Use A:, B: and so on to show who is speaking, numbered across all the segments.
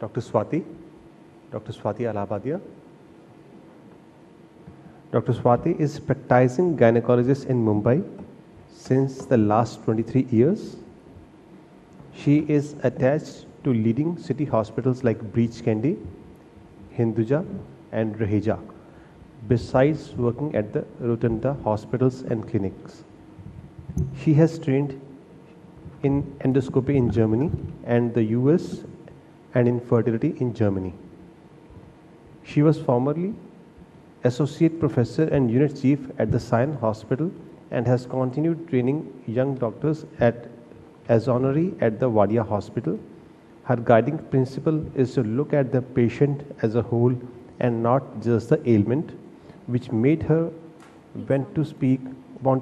A: Dr. Swati Alabadia. Dr. Swati is practicing gynecologist in Mumbai since the last 23 years. She is attached to leading city hospitals like Breach Candy, Hinduja and Raheja, besides working at the Rotunda hospitals and clinics. She has trained in endoscopy in Germany and the US and in fertility in Germany. She was formerly Associate Professor and Unit Chief at the Sion Hospital and has continued training young doctors as honorary at the Wadia Hospital. Her guiding principle is to look at the patient as a whole and not just the ailment, which made her want to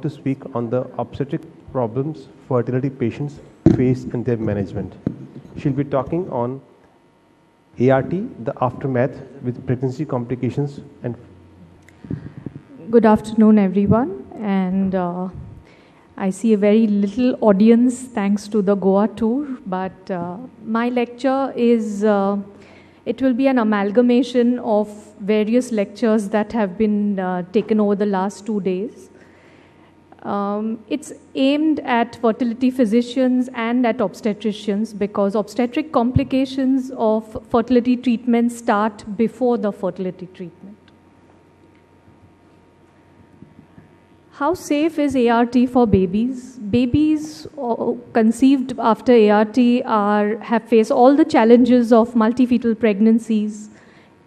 A: speak on the obstetric problems fertility patients face in their management. She'll be talking on ART, the aftermath with pregnancy complications. And
B: good afternoon, everyone. And I see a very little audience thanks to the Goa tour, but my lecture is, it will be an amalgamation of various lectures that have been taken over the last 2 days. It's aimed at fertility physicians and at obstetricians because obstetric complications of fertility treatment start before the fertility treatment. How safe is ART for babies? Babies conceived after ART have faced all the challenges of multifetal pregnancies.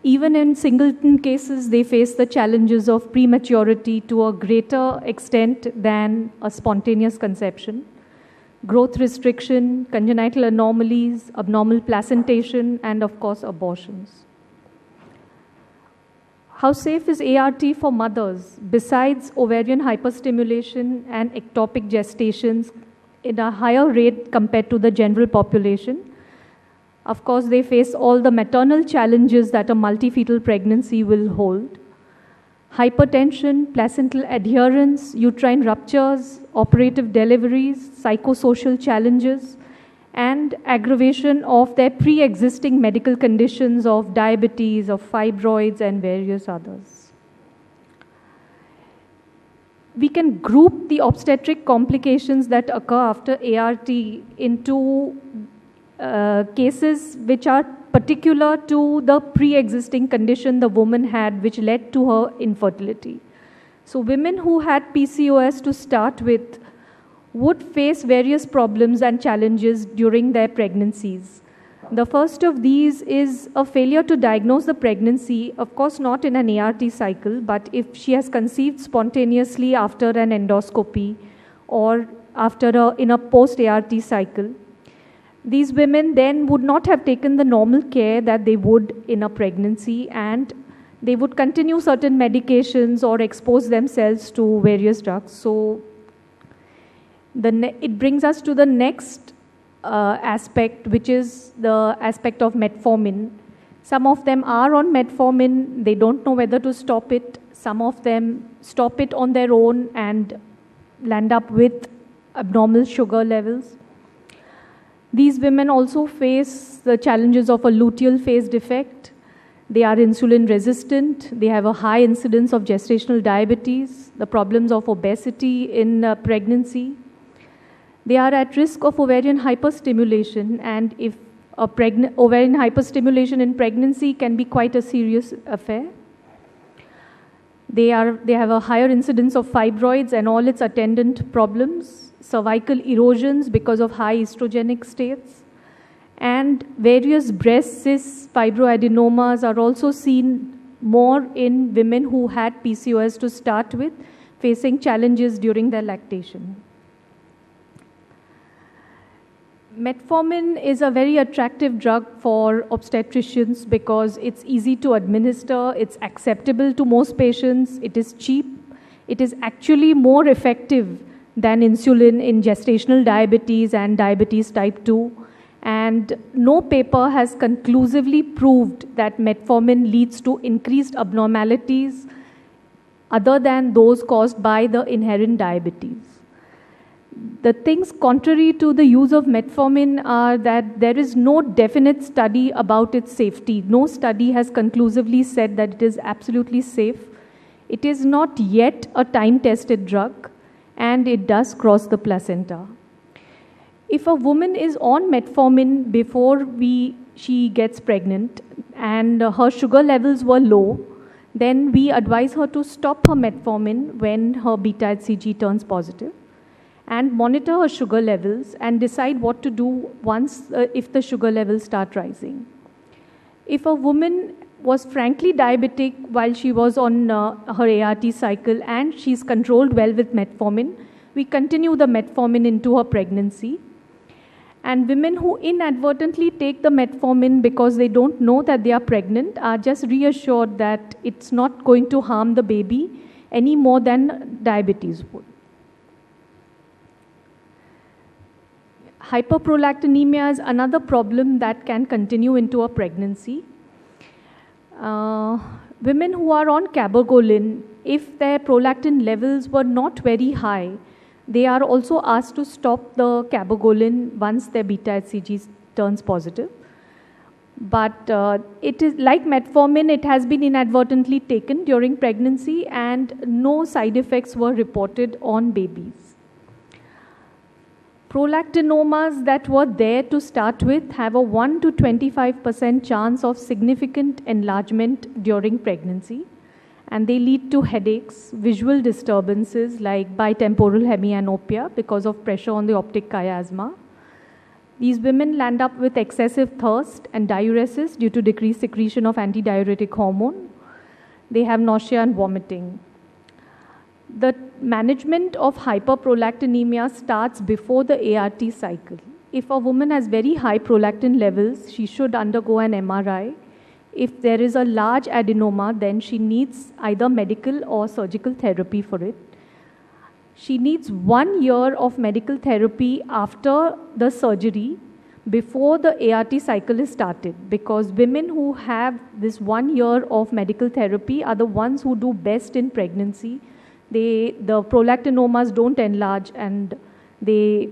B: Even in singleton cases, they face the challenges of prematurity to a greater extent than a spontaneous conception. Growth restriction, congenital anomalies, abnormal placentation, and of course, abortions. How safe is ART for mothers besides ovarian hyperstimulation and ectopic gestations in a higher rate compared to the general population? Of course, they face all the maternal challenges that a multifetal pregnancy will hold. Hypertension, placental adherence, uterine ruptures, operative deliveries, psychosocial challenges, and aggravation of their pre-existing medical conditions of diabetes, of fibroids, and various others. We can group the obstetric complications that occur after ART into cases which are particular to the pre-existing condition the woman had which led to her infertility. So women who had PCOS to start with would face various problems and challenges during their pregnancies. The first of these is a failure to diagnose the pregnancy, of course not in an ART cycle, but if she has conceived spontaneously after an endoscopy or in a post-ART cycle. These women then would not have taken the normal care that they would in a pregnancy, and they would continue certain medications or expose themselves to various drugs. So it brings us to the next aspect, which is the aspect of metformin. Some of them are on metformin, they don't know whether to stop it. Some of them stop it on their own and land up with abnormal sugar levels. These women also face the challenges of a luteal phase defect. They are insulin resistant. They have a high incidence of gestational diabetes, the problems of obesity in pregnancy. They are at risk of ovarian hyperstimulation, and if ovarian hyperstimulation in pregnancy can be quite a serious affair. They have a higher incidence of fibroids and all its attendant problems, cervical erosions because of high estrogenic states, and various breast cysts, fibroadenomas are also seen more in women who had PCOS to start with, facing challenges during their lactation. Metformin is a very attractive drug for obstetricians because it's easy to administer, it's acceptable to most patients, it is cheap, it is actually more effective than insulin in gestational diabetes and diabetes type 2. And no paper has conclusively proved that metformin leads to increased abnormalities other than those caused by the inherent diabetes. The things contrary to the use of metformin are that there is no definite study about its safety. No study has conclusively said that it is absolutely safe. It is not yet a time-tested drug, and it does cross the placenta. If a woman is on metformin before she gets pregnant and her sugar levels were low, then we advise her to stop her metformin when her beta-HCG turns positive and monitor her sugar levels and decide what to do once if the sugar levels start rising. If a woman was frankly diabetic while she was on her ART cycle and she's controlled well with metformin, we continue the metformin into her pregnancy. And women who inadvertently take the metformin because they don't know that they are pregnant are just reassured that it's not going to harm the baby any more than diabetes would. Hyperprolactinemia is another problem that can continue into a pregnancy. Women who are on cabergoline, if their prolactin levels were not very high, they are also asked to stop the cabergoline once their beta-HCG turns positive. But it is like metformin, it has been inadvertently taken during pregnancy and no side effects were reported on babies. Prolactinomas that were there to start with have a 1 to 25% chance of significant enlargement during pregnancy, and they lead to headaches, visual disturbances like bitemporal hemianopia because of pressure on the optic chiasma. These women land up with excessive thirst and diuresis due to decreased secretion of antidiuretic hormone. They have nausea and vomiting. The management of hyperprolactinemia starts before the ART cycle. If a woman has very high prolactin levels, she should undergo an MRI. If there is a large adenoma, then she needs either medical or surgical therapy for it. She needs 1 year of medical therapy after the surgery before the ART cycle is started, because women who have this 1 year of medical therapy are the ones who do best in pregnancy. The prolactinomas don't enlarge and they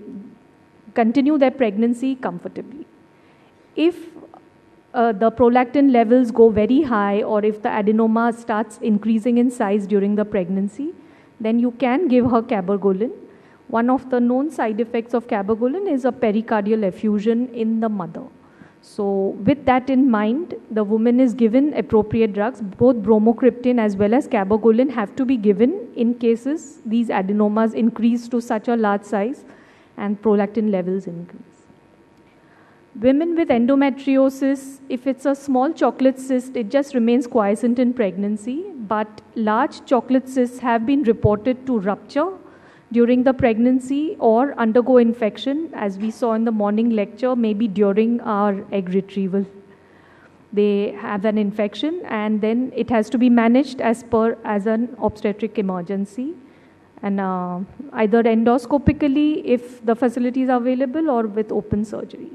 B: continue their pregnancy comfortably. If the prolactin levels go very high, or if the adenoma starts increasing in size during the pregnancy, then you can give her cabergoline. One of the known side effects of cabergoline is a pericardial effusion in the mother. So with that in mind, the woman is given appropriate drugs. Both bromocriptine as well as cabergoline have to be given in cases these adenomas increase to such a large size and prolactin levels increase. Women with endometriosis, if it's a small chocolate cyst, it just remains quiescent in pregnancy, but large chocolate cysts have been reported to rupture during the pregnancy or undergo infection, as we saw in the morning lecture, maybe during our egg retrieval. They have an infection and then it has to be managed as an obstetric emergency, and either endoscopically if the facilities are available or with open surgery.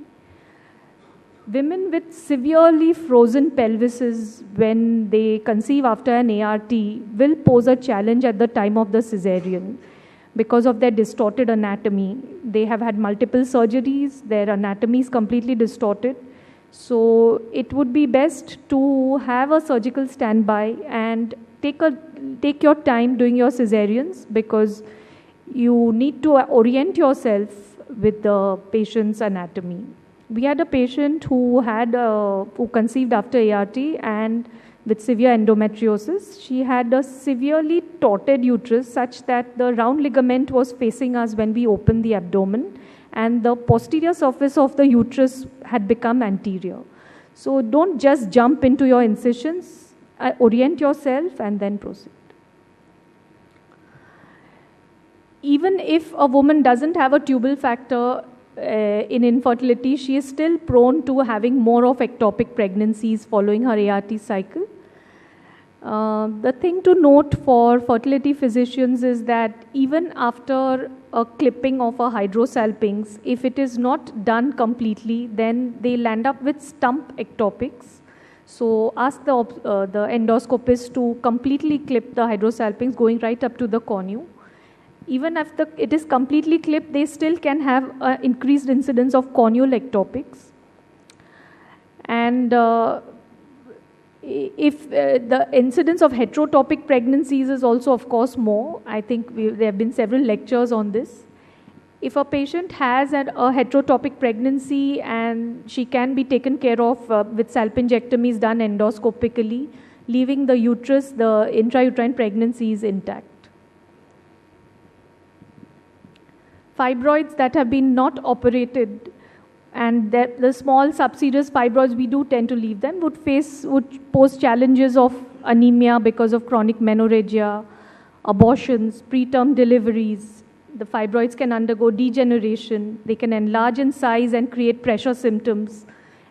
B: Women with severely frozen pelvises when they conceive after an ART will pose a challenge at the time of the cesarean because of their distorted anatomy. They have had multiple surgeries, their anatomy is completely distorted. So it would be best to have a surgical standby and take your time doing your cesareans, because you need to orient yourself with the patient's anatomy. We had a patient who conceived after ART and with severe endometriosis. She had a severely torted uterus such that the round ligament was facing us when we opened the abdomen, and the posterior surface of the uterus had become anterior. So don't just jump into your incisions, orient yourself and then proceed. Even if a woman doesn't have a tubal factor in infertility, she is still prone to having more of ectopic pregnancies following her ART cycle. The thing to note for fertility physicians is that even after a clipping of a hydrosalpinx, if it is not done completely, then they land up with stump ectopics. So ask the endoscopist to completely clip the hydrosalpinx going right up to the cornu. Even if it is completely clipped, they still can have increased incidence of corneal ectopics. And if the incidence of heterotopic pregnancies is also, of course, more. I think there have been several lectures on this. If a patient has a heterotopic pregnancy and she can be taken care of with salpingectomies done endoscopically, leaving the uterus, the intrauterine pregnancy is intact. Fibroids that have been not operated and the small subserous fibroids, we do tend to leave them, would pose challenges of anemia because of chronic menorrhagia, abortions, preterm deliveries. The fibroids can undergo degeneration, they can enlarge in size and create pressure symptoms,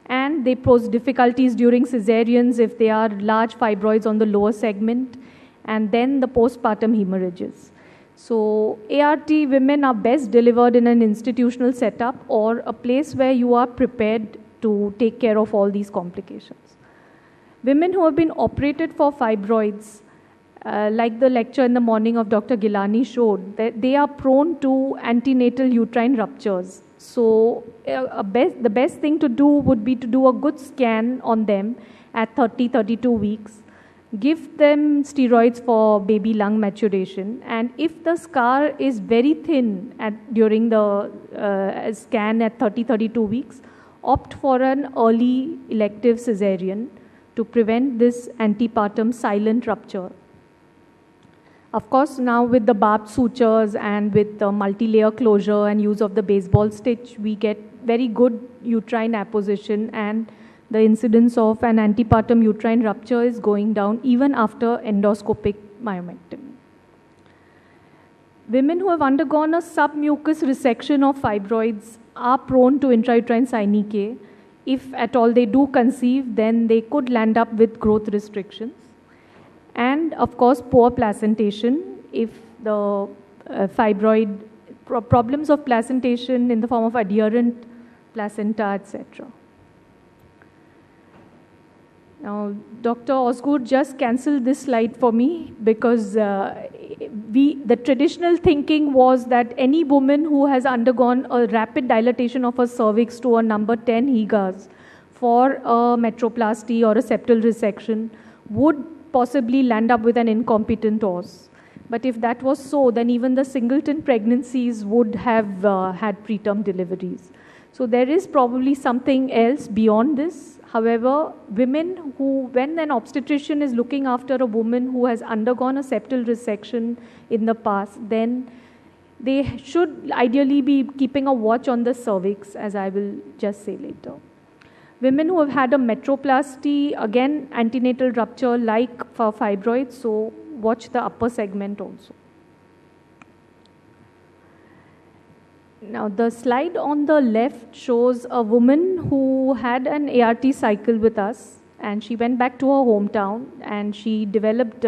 B: and they pose difficulties during cesareans if they are large fibroids on the lower segment, and then the postpartum hemorrhages. So ART women are best delivered in an institutional setup or a place where you are prepared to take care of all these complications. Women who have been operated for fibroids, like the lecture in the morning of Dr. Gilani showed, that they are prone to antenatal uterine ruptures. So the best thing to do would be to do a good scan on them at 30-32 weeks. Give them steroids for baby lung maturation, and if the scar is very thin during the scan at 30-32 weeks, opt for an early elective cesarean to prevent this antepartum silent rupture. Of course, now with the barbed sutures and with the multi-layer closure and use of the baseball stitch, we get very good uterine apposition, and the incidence of an antepartum uterine rupture is going down even after endoscopic myomectomy. Women who have undergone a submucous resection of fibroids are prone to intrauterine synechiae. If at all they do conceive, then they could land up with growth restrictions. And of course, poor placentation, if the fibroid problems of placentation in the form of adherent placenta, etc. Now, Dr. Osgood just cancelled this slide for me because the traditional thinking was that any woman who has undergone a rapid dilatation of her cervix to a number 10 Higas for a metroplasty or a septal resection would possibly land up with an incompetent os. But if that was so, then even the singleton pregnancies would have had preterm deliveries. So there is probably something else beyond this. However, women who, when an obstetrician is looking after a woman who has undergone a septal resection in the past, then they should ideally be keeping a watch on the cervix, as I will just say later. Women who have had a metroplasty, again, antenatal rupture like for fibroids, so watch the upper segment also. Now, the slide on the left shows a woman who had an ART cycle with us, and she went back to her hometown and she developed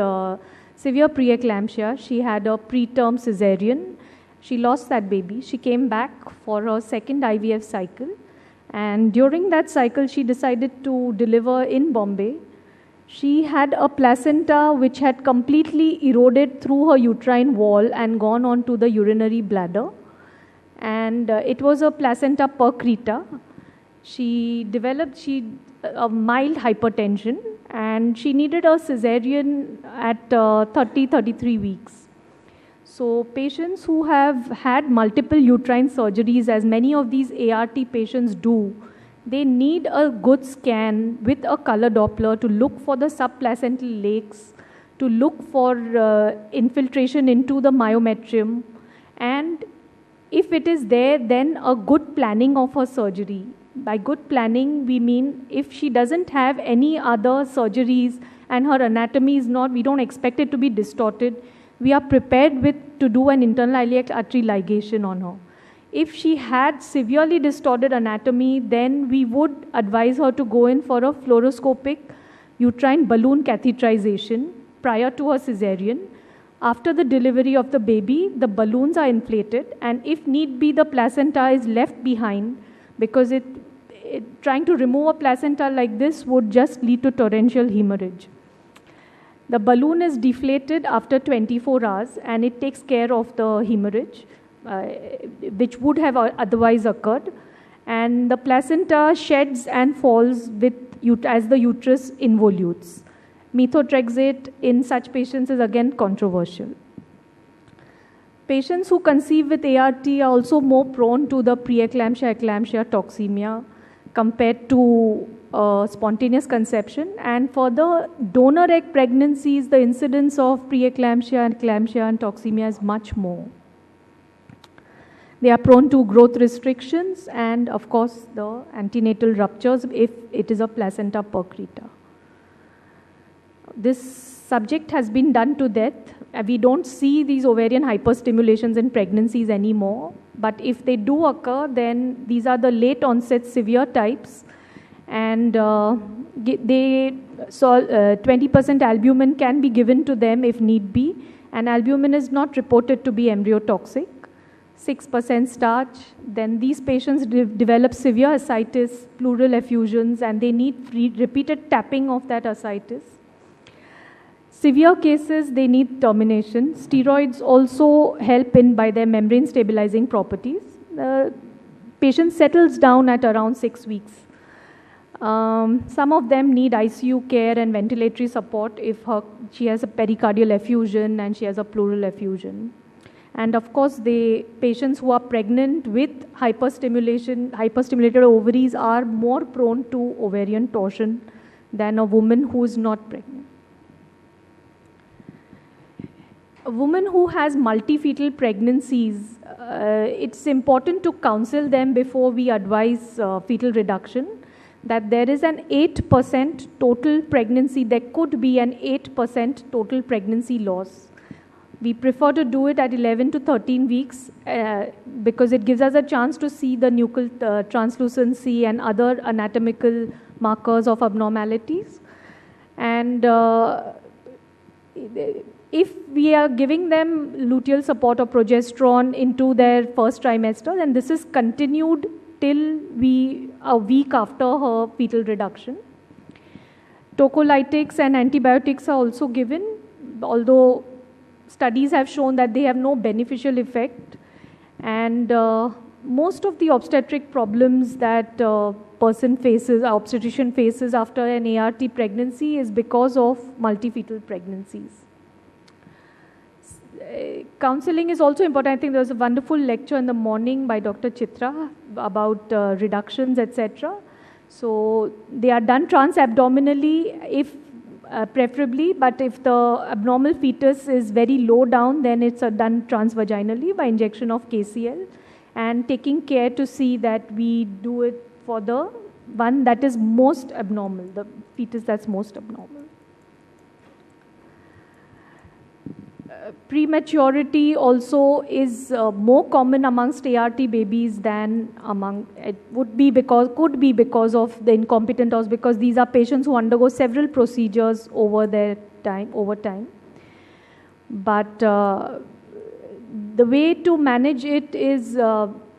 B: severe preeclampsia. She had a preterm cesarean. She lost that baby. She came back for her second IVF cycle, and during that cycle, she decided to deliver in Bombay. She had a placenta which had completely eroded through her uterine wall and gone on to the urinary bladder. And it was a placenta percreta. She developed a mild hypertension, and she needed a cesarean at 30-33 weeks. So patients who have had multiple uterine surgeries, as many of these ART patients do, they need a good scan with a color Doppler to look for the subplacental lakes, to look for infiltration into the myometrium, and if it is there, then a good planning of her surgery. By good planning, we mean if she doesn't have any other surgeries and her anatomy is not, we don't expect it to be distorted, we are prepared to do an internal iliac artery ligation on her. If she had severely distorted anatomy, then we would advise her to go in for a fluoroscopic uterine balloon catheterization prior to her cesarean. After the delivery of the baby, the balloons are inflated, and if need be, the placenta is left behind, because trying to remove a placenta like this would just lead to torrential hemorrhage. The balloon is deflated after 24 hours and it takes care of the hemorrhage, which would have otherwise occurred. And the placenta sheds and falls as the uterus involutes. Methotrexate in such patients is again controversial. Patients who conceive with ART are also more prone to the preeclampsia, eclampsia, toxemia compared to spontaneous conception. And for the donor egg pregnancies, the incidence of preeclampsia, eclampsia, and toxemia is much more. They are prone to growth restrictions and, of course, the antenatal ruptures if it is a placenta percreta. This subject has been done to death. We don't see these ovarian hyperstimulations in pregnancies anymore, but if they do occur, then these are the late onset severe types, and 20% albumin can be given to them if need be, and albumin is not reported to be embryotoxic. 6% starch. Then these patients develop severe ascites, pleural effusions, and they need repeated tapping of that ascites. Severe cases, they need termination. Steroids also help by their membrane stabilizing properties. The patient settles down at around 6 weeks. Some of them need ICU care and ventilatory support if she has a pericardial effusion and she has a pleural effusion. And of course, the patients who are pregnant with hyperstimulated ovaries are more prone to ovarian torsion than a woman who is not pregnant. A woman who has multifetal pregnancies, it's important to counsel them before we advise fetal reduction, that there is an 8% total pregnancy, there could be an 8% total pregnancy loss. We prefer to do it at 11 to 13 weeks because it gives us a chance to see the nuchal translucency and other anatomical markers of abnormalities. And if we are giving them luteal support or progesterone into their first trimester, then this is continued till a week after her fetal reduction. Tocolytics and antibiotics are also given, although studies have shown that they have no beneficial effect. And most of the obstetric problems that obstetrician faces after an ART pregnancy is because of multifetal pregnancies. Counseling is also important. I think there was a wonderful lecture in the morning by Dr. Chitra about reductions, etc. So they are done transabdominally if preferably, but if the abnormal fetus is very low down, then it's done transvaginally by injection of KCL, and taking care to see that we do it for the one that is most abnormal, the fetus that's most abnormal. Prematurity also is more common amongst ART babies than could be because of the incompetent or because these are patients who undergo several procedures over time. But the way to manage it is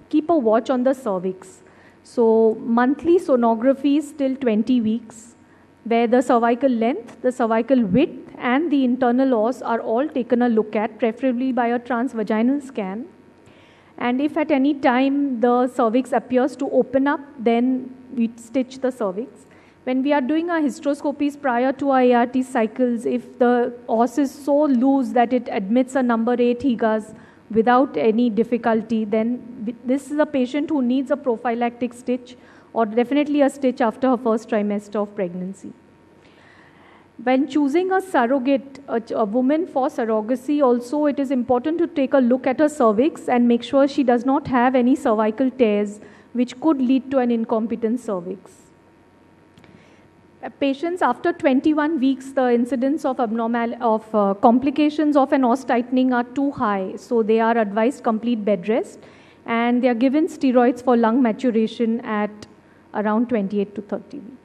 B: keep a watch on the cervix. So monthly sonographies till 20 weeks, where the cervical length, the cervical width, and the internal os are all taken a look at, preferably by a transvaginal scan. And if at any time the cervix appears to open up, then we stitch the cervix. When we are doing our hysteroscopies prior to our ART cycles, if the os is so loose that it admits a number 8 HIGAs without any difficulty, then this is a patient who needs a prophylactic stitch or definitely a stitch after her first trimester of pregnancy. When choosing a surrogate, a woman for surrogacy also, it is important to take a look at her cervix and make sure she does not have any cervical tears which could lead to an incompetent cervix. Patients after 21 weeks, the incidence of complications of an os tightening are too high, so they are advised complete bed rest, and they are given steroids for lung maturation at around 28 to 30 weeks.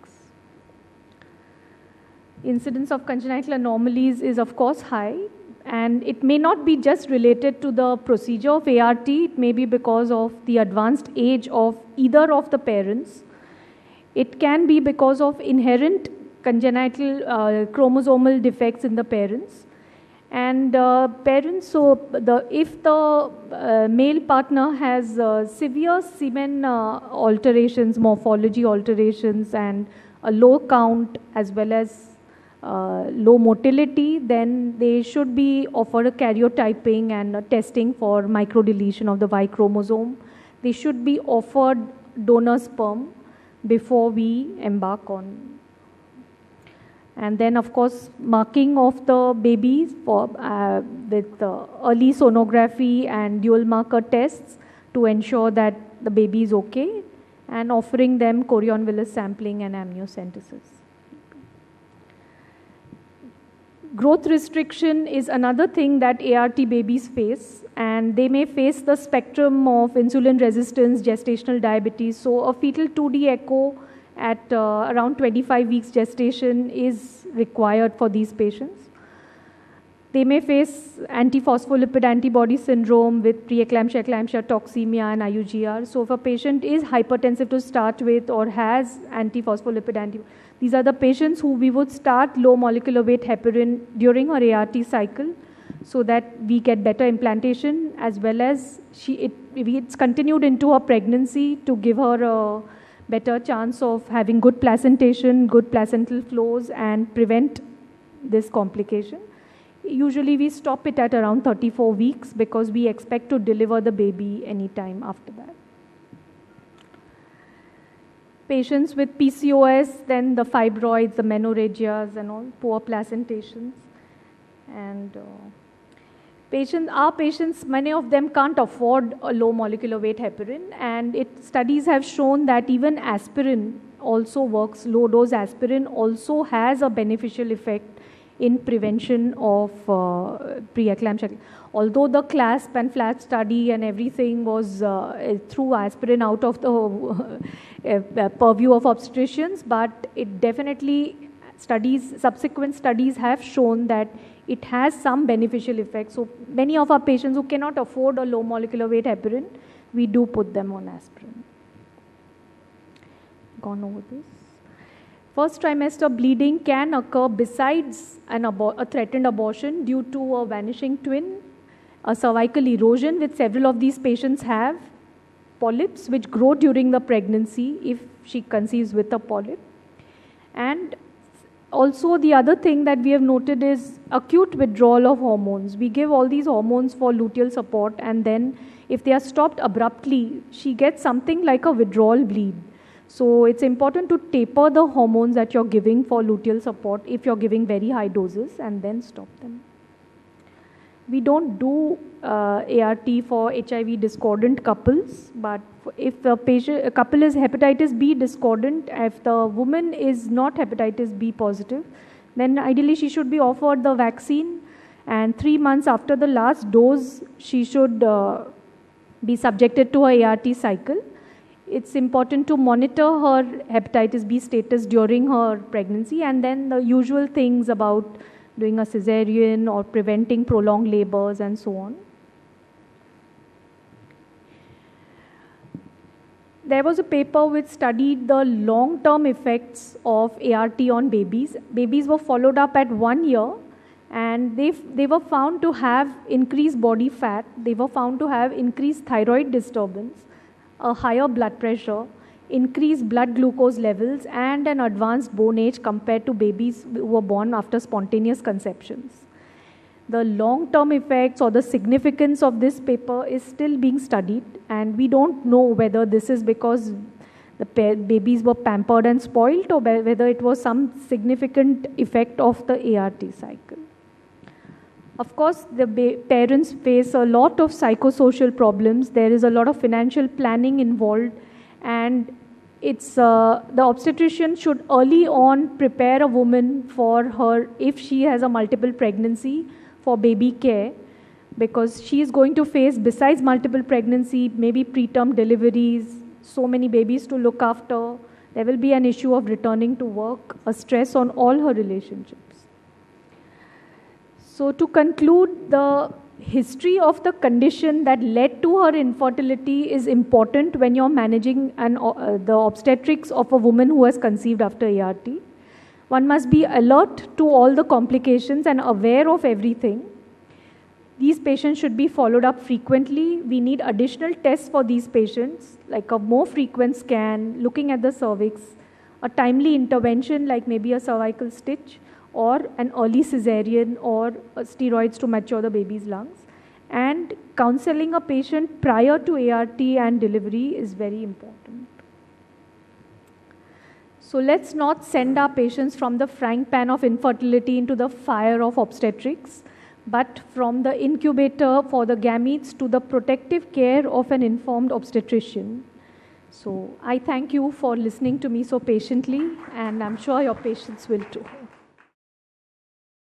B: Incidence of congenital anomalies is of course high, and it may not be just related to the procedure of ART, it may be because of the advanced age of either of the parents. It can be because of inherent congenital chromosomal defects in the parents. And parents, so if the male partner has severe semen alterations, morphology alterations, and a low count as well as low motility, then they should be offered a karyotyping and a testing for microdeletion of the Y chromosome. They should be offered donor sperm before we embark on. And then, of course, marking of the babies for, with early sonography and dual marker tests to ensure that the baby is okay, and offering them chorion villus sampling and amniocentesis. Growth restriction is another thing that ART babies face, and they may face the spectrum of insulin resistance, gestational diabetes. So a fetal 2D echo at around 25 weeks gestation is required for these patients. They may face antiphospholipid antibody syndrome with preeclampsia, eclampsia, toxemia, and IUGR. So if a patient is hypertensive to start with or has antiphospholipid antibody, these are the patients who we would start low molecular weight heparin during her ART cycle so that we get better implantation, as well as it's continued into her pregnancy to give her a better chance of having good placentation, good placental flows, and prevent this complication. Usually we stop it at around 34 weeks because we expect to deliver the baby anytime after that. Patients with PCOS, then the fibroids, the menorrhagias and all, poor placentations. And our patients, many of them can't afford a low molecular weight heparin, and studies have shown that even aspirin also works. Low dose aspirin also has a beneficial effect in prevention of preeclampsia. Although the CLASP and FLAT study and everything was threw aspirin out of the purview of obstetricians, but it definitely subsequent studies have shown that it has some beneficial effects. So many of our patients who cannot afford a low molecular weight heparin, we do put them on aspirin. Gone over this. First trimester bleeding can occur besides a threatened abortion due to a vanishing twin, a cervical erosion, which several of these patients have, polyps which grow during the pregnancy if she conceives with a polyp. And also the other thing that we have noted is acute withdrawal of hormones. We give all these hormones for luteal support, and then if they are stopped abruptly, she gets something like a withdrawal bleed. So it's important to taper the hormones that you're giving for luteal support if you're giving very high doses, and then stop them. We don't do ART for HIV discordant couples, but if the couple is hepatitis B discordant, if the woman is not hepatitis B positive, then ideally she should be offered the vaccine, and 3 months after the last dose, she should be subjected to a ART cycle. It's important to monitor her hepatitis B status during her pregnancy, and then the usual things about doing a cesarean or preventing prolonged labors and so on. There was a paper which studied the long-term effects of ART on babies. Babies were followed up at 1 year, and they were found to have increased body fat, they were found to have increased thyroid disturbance, a higher blood pressure, increased blood glucose levels, and an advanced bone age compared to babies who were born after spontaneous conceptions. The long-term effects or the significance of this paper is still being studied, and we don't know whether this is because the babies were pampered and spoiled, or whether it was some significant effect of the ART cycle. Of course, the parents face a lot of psychosocial problems. There is a lot of financial planning involved, and it's the obstetrician should early on prepare a woman for her, if she has a multiple pregnancy, for baby care, because she is going to face, besides multiple pregnancy, maybe preterm deliveries, so many babies to look after. There will be an issue of returning to work, a stress on all her relationships. So to conclude, the history of the condition that led to her infertility is important when you're managing the obstetrics of a woman who has conceived after ART. One must be alert to all the complications and aware of everything. These patients should be followed up frequently. We need additional tests for these patients, like a more frequent scan, looking at the cervix, a timely intervention like maybe a cervical stitch or an early cesarean or steroids to mature the baby's lungs. And counseling a patient prior to ART and delivery is very important. So let's not send our patients from the frying pan of infertility into the fire of obstetrics, but from the incubator for the gametes to the protective care of an informed obstetrician. So I thank you for listening to me so patiently, and I'm sure your patients will too.